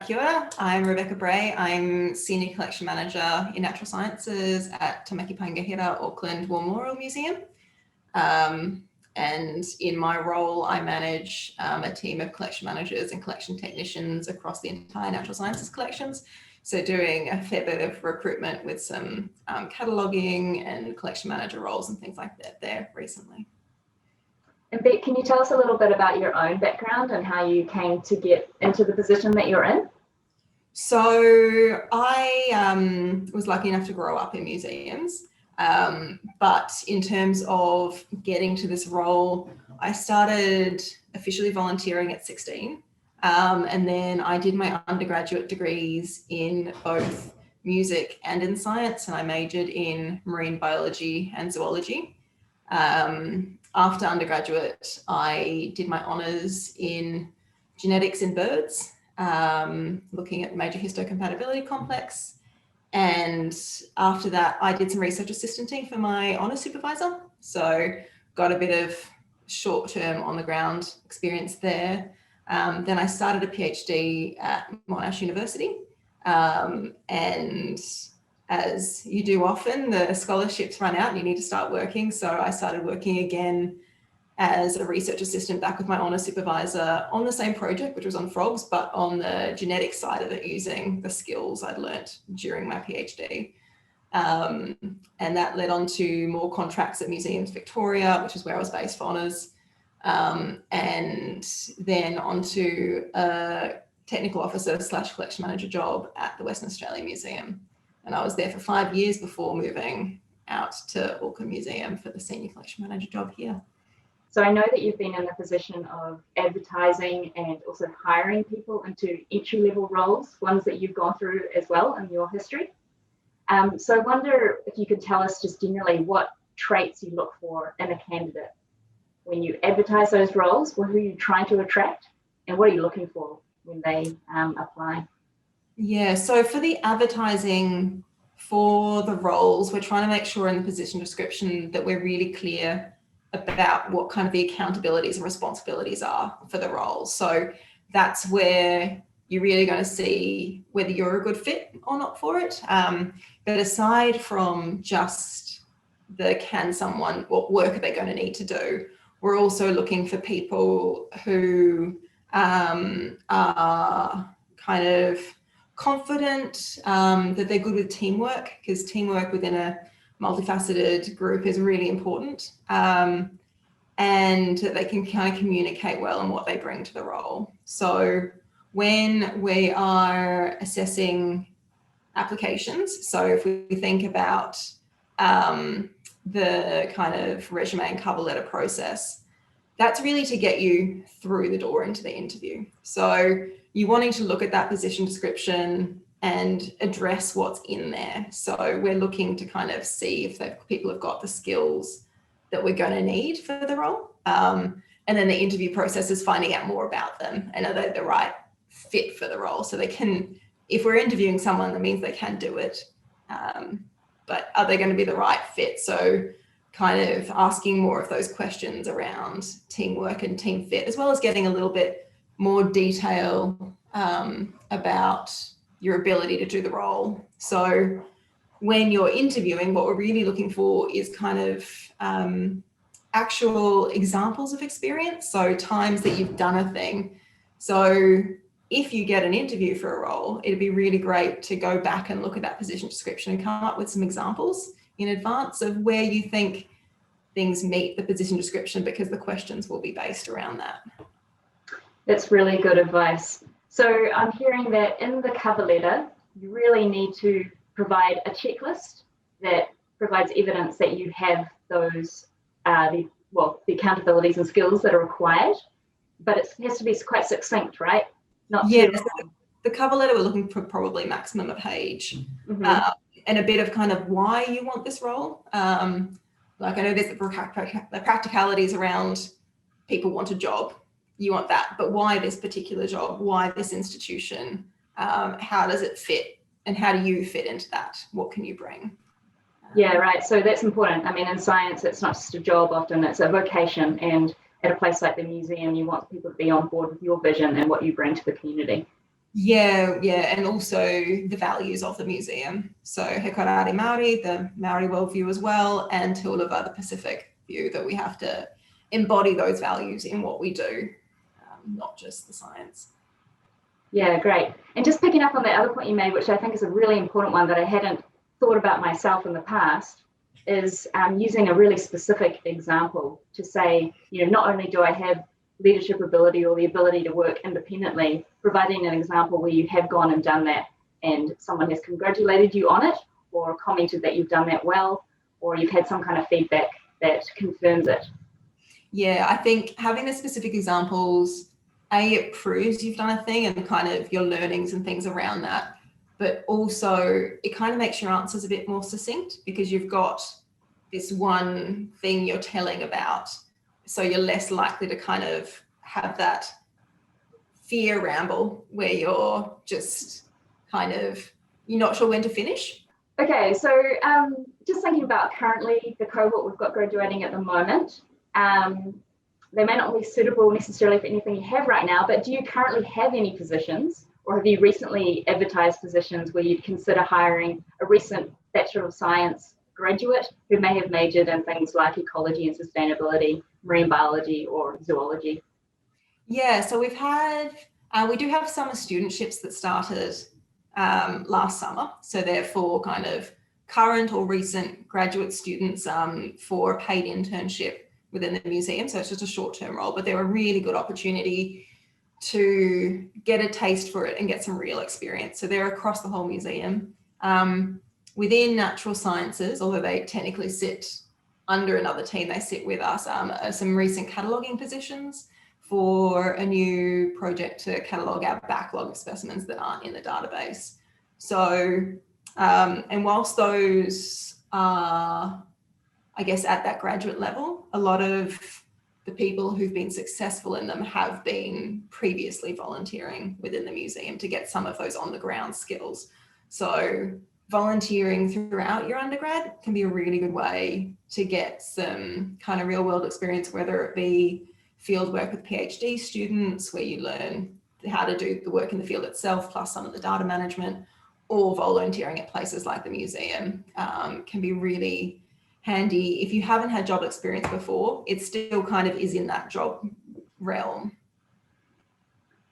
Kia ora. I'm Rebecca Bray. I'm Senior Collection Manager in Natural Sciences at Tamaki Paengahere Auckland War Memorial Museum. And in my role, I manage a team of collection managers and collection technicians across the entire natural sciences collections. So doing a fair bit of recruitment with some cataloguing and collection manager roles and things like that there recently. And Beck, can you tell us a little bit about your own background and how you came to get into the position that you're in? So I was lucky enough to grow up in museums, but in terms of getting to this role, I started officially volunteering at 16, and then I did my undergraduate degrees in both music and in science, and I majored in marine biology and zoology. After undergraduate, I did my honours in genetics in birds, looking at major histocompatibility complex. And after that, I did some research assistanting for my honours supervisor. So got a bit of short-term on-the-ground experience there. Then I started a PhD at Monash University. And as you do often, the scholarships run out and you need to start working. So I started working again as a research assistant back with my honours supervisor on the same project, which was on frogs, but on the genetic side of it, using the skills I'd learnt during my PhD. And that led on to more contracts at Museums Victoria, which is where I was based for honours, and then onto a technical officer / collection manager job at the Western Australian Museum. And I was there for 5 years before moving out to Auckland Museum for the senior collection manager job here. So I know that you've been in the position of advertising and also hiring people into entry-level roles, ones that you've gone through as well in your history. So I wonder if you could tell us just generally what traits you look for in a candidate when you advertise those roles. What are you trying to attract, and what are you looking for when they apply? Yeah, so for the advertising for the roles, we're trying to make sure in the position description that we're really clear about what kind of the accountabilities and responsibilities are for the roles. So that's where you're really going to see whether you're a good fit or not for it. But aside from just what work are they going to need to do, we're also looking for people who are kind of confident, that they're good with teamwork, because teamwork within a multifaceted group is really important, and that they can kind of communicate well in what they bring to the role. So when we are assessing applications, so if we think about the kind of resume and cover letter process, that's really to get you through the door into the interview. So you wanting to look at that position description and address what's in there. So we're looking to kind of see if people have got the skills that we're going to need for the role. And then the interview process is finding out more about them and are they the right fit for the role. So they can, if we're interviewing someone, that means they can do it. But are they going to be the right fit? So kind of asking more of those questions around teamwork and team fit, as well as getting a little bit more detail about your ability to do the role. So when you're interviewing, what we're really looking for is kind of actual examples of experience. So times that you've done a thing. So if you get an interview for a role, it'd be really great to go back and look at that position description and come up with some examples in advance of where you think things meet the position description, because the questions will be based around that. That's really good advice. So I'm hearing that in the cover letter, you really need to provide a checklist that provides evidence that you have those, the accountabilities and skills that are required, but it has to be quite succinct, right? Not too long. The cover letter, we're looking for probably maximum a page, and a bit of kind of why you want this role. Like I know there's the practicalities around people want a job, you want that, but why this particular job? Why this institution? How does it fit? And how do you fit into that? What can you bring? Yeah, right. So that's important. I mean, in science, it's not just a job often, it's a vocation. And at a place like the museum, you want people to be on board with your vision and what you bring to the community. Yeah, and also the values of the museum. So He Karahi Māori, the Māori worldview as well, and Te Uruva, the Pacific view, that we have to embody those values in what we do, not just the science. Yeah, great. And just picking up on that other point you made, which I think is a really important one that I hadn't thought about myself in the past, is using a really specific example to say, not only do I have leadership ability or the ability to work independently, providing an example where you have gone and done that and someone has congratulated you on it or commented that you've done that well, or you've had some kind of feedback that confirms it. Yeah, I think having the specific examples, it proves you've done a thing and kind of your learnings and things around that. But also it kind of makes your answers a bit more succinct because you've got this one thing you're telling about. So you're less likely to kind of have that fear ramble where you're just kind of, you're not sure when to finish. Okay, so just thinking about currently the cohort we've got graduating at the moment, they may not be suitable necessarily for anything you have right now, but do you currently have any positions or have you recently advertised positions where you'd consider hiring a recent Bachelor of Science graduate who may have majored in things like ecology and sustainability, marine biology or zoology? Yeah, so we do have summer studentships that started last summer. So they're for kind of current or recent graduate students for a paid internship within the museum. So it's just a short-term role, but they're a really good opportunity to get a taste for it and get some real experience. So they're across the whole museum. Within natural sciences, although they technically sit under another team, they sit with us, some recent cataloguing positions for a new project to catalogue our backlog of specimens that aren't in the database. So, and whilst those are, I guess, at that graduate level, a lot of the people who've been successful in them have been previously volunteering within the museum to get some of those on the ground skills. So volunteering throughout your undergrad can be a really good way to get some kind of real world experience, whether it be field work with PhD students where you learn how to do the work in the field itself, plus some of the data management, or volunteering at places like the museum can be really handy. If you haven't had job experience before, it still kind of is in that job realm.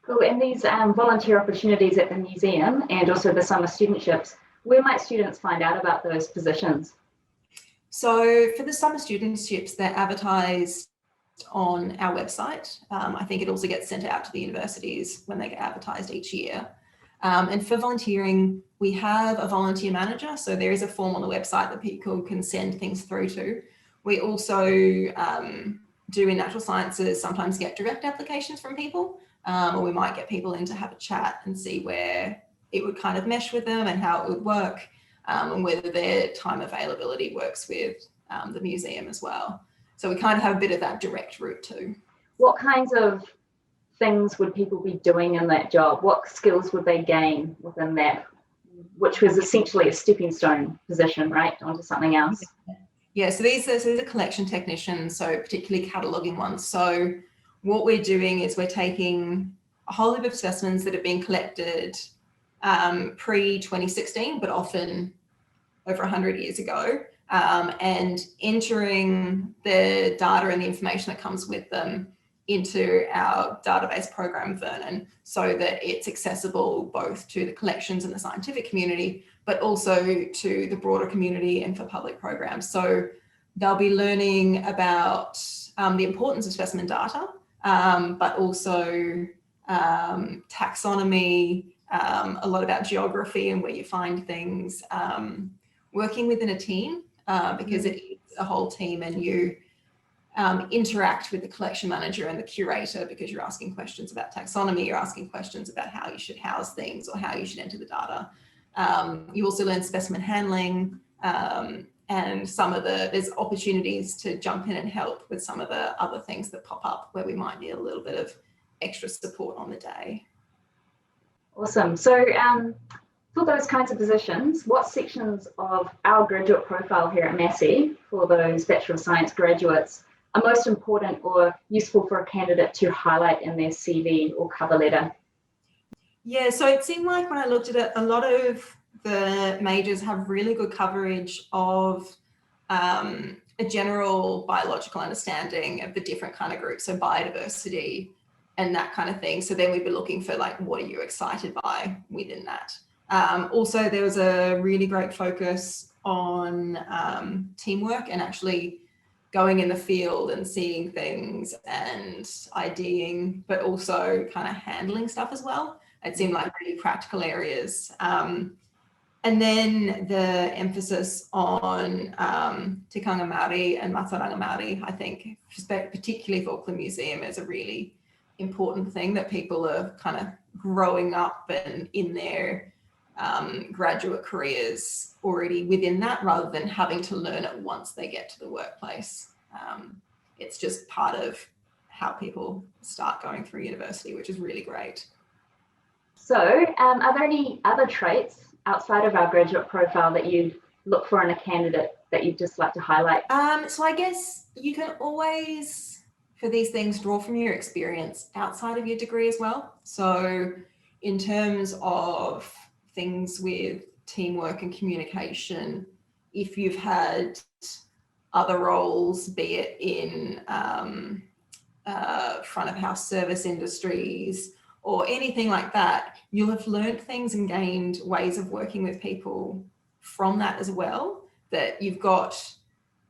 Cool. And these volunteer opportunities at the museum and also the summer studentships, where might students find out about those positions? So for the summer studentships, they're advertised on our website. I think it also gets sent out to the universities when they get advertised each year. And for volunteering, we have a volunteer manager. So there is a form on the website that people can send things through to. We also do in natural sciences sometimes get direct applications from people, or we might get people in to have a chat and see where it would kind of mesh with them and how it would work, and whether their time availability works with the museum as well. So we kind of have a bit of that direct route too. What kinds of things would people be doing in that job? What skills would they gain within that, which was essentially a stepping stone position, right, onto something else? Yeah, so these are collection technicians, so particularly cataloguing ones. So what we're doing is we're taking a whole heap of specimens that have been collected pre-2016, but often over 100 years ago, and entering the data and the information that comes with them into our database program, Vernon, so that it's accessible both to the collections and the scientific community, but also to the broader community and for public programs. So they'll be learning about the importance of specimen data, but also taxonomy, a lot about geography and where you find things, working within a team, because it is a whole team and you interact with the collection manager and the curator because you're asking questions about taxonomy, you're asking questions about how you should house things or how you should enter the data. You also learn specimen handling, and there's opportunities to jump in and help with some of the other things that pop up where we might need a little bit of extra support on the day. Awesome. So for those kinds of positions, what sections of our graduate profile here at Massey for those Bachelor of Science graduates are most important or useful for a candidate to highlight in their CV or cover letter? Yeah, so it seemed like when I looked at it, a lot of the majors have really good coverage of a general biological understanding of the different kind of groups, so biodiversity and that kind of thing. So then we'd be looking for like, what are you excited by within that? Also, there was a really great focus on teamwork and actually going in the field and seeing things and IDing, but also kind of handling stuff as well. It seemed like really practical areas. And then the emphasis on Tikanga Māori and Mataranga Māori, I think, particularly for Auckland Museum, is a really important thing that people are kind of growing up and in their graduate careers already within that, rather than having to learn it once they get to the workplace. It's just part of how people start going through university, which is really great. So are there any other traits outside of our graduate profile that you look for in a candidate that you'd just like to highlight? So I guess you can always, for these things, draw from your experience outside of your degree as well. So in terms of things with teamwork and communication, if you've had other roles, be it in front of house service industries or anything like that, you'll have learned things and gained ways of working with people from that as well, that you've got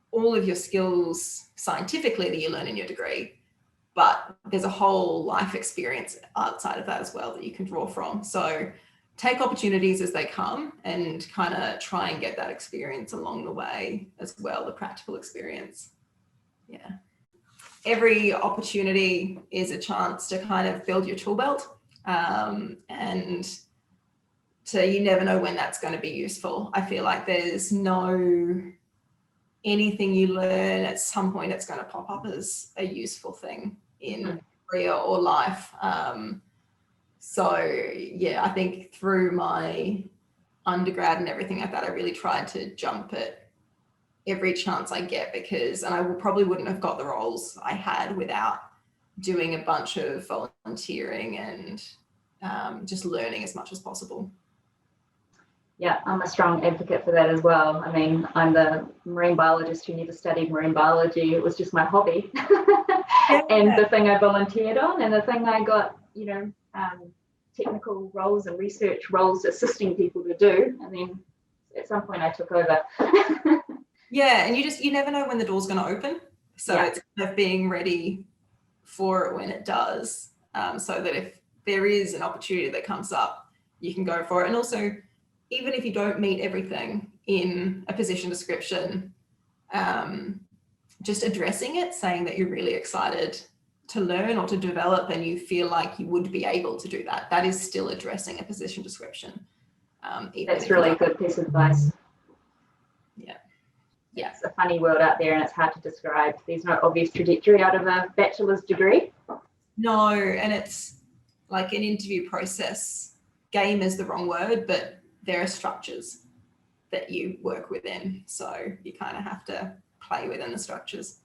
all of your skills scientifically that you learn in your degree, but there's a whole life experience outside of that as well that you can draw from. So take opportunities as they come and kind of try and get that experience along the way as well, the practical experience. Yeah. Every opportunity is a chance to kind of build your tool belt, and so you never know when that's going to be useful. I feel like there's no anything you learn at some point it's going to pop up as a useful thing in career or life. So yeah, I think through my undergrad and everything like that, I really tried to jump at every chance I get, because, and I probably wouldn't have got the roles I had without doing a bunch of volunteering and just learning as much as possible. Yeah, I'm a strong advocate for that as well. I mean, I'm the marine biologist who never studied marine biology. It was just my hobby. And the thing I volunteered on, and the thing I got, technical roles and research roles assisting people to do. I mean, at some point I took over. Yeah, and you never know when the door's going to open. So it's kind of being ready for it when it does, so that if there is an opportunity that comes up, you can go for it. And also, even if you don't meet everything in a position description, just addressing it, saying that you're really excited to learn or to develop and you feel like you would be able to do that, that is still addressing a position description. That's really a good piece of advice. Yeah. It's a funny world out there and it's hard to describe. There's no obvious trajectory out of a bachelor's degree. No, and it's like an interview process. Game is the wrong word, but there are structures that you work within. So you kind of have to play within the structures.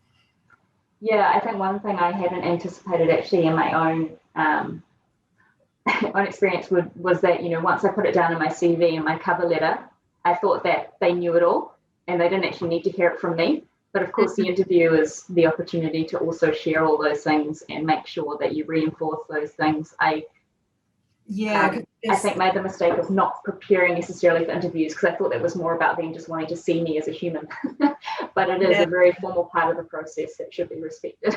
Yeah, I think one thing I hadn't anticipated actually in my own own experience was that, once I put it down in my CV and my cover letter, I thought that they knew it all and they didn't actually need to hear it from me. But of course, the interview is the opportunity to also share all those things and make sure that you reinforce those things. I think made the mistake of not preparing necessarily for interviews because I thought that was more about them just wanting to see me as a human. But it is a very formal part of the process that should be respected.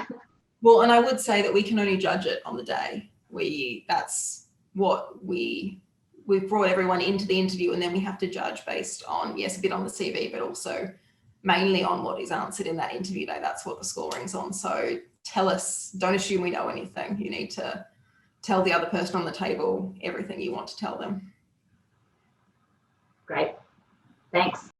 Well, and I would say that we can only judge it on the day. That's what we've brought everyone into the interview, and then we have to judge based on, yes, a bit on the CV, but also mainly on what is answered in that interview day. That's what the scoring's on. So tell us, don't assume we know anything. You need to tell the other person on the table everything you want to tell them. Great. Thanks.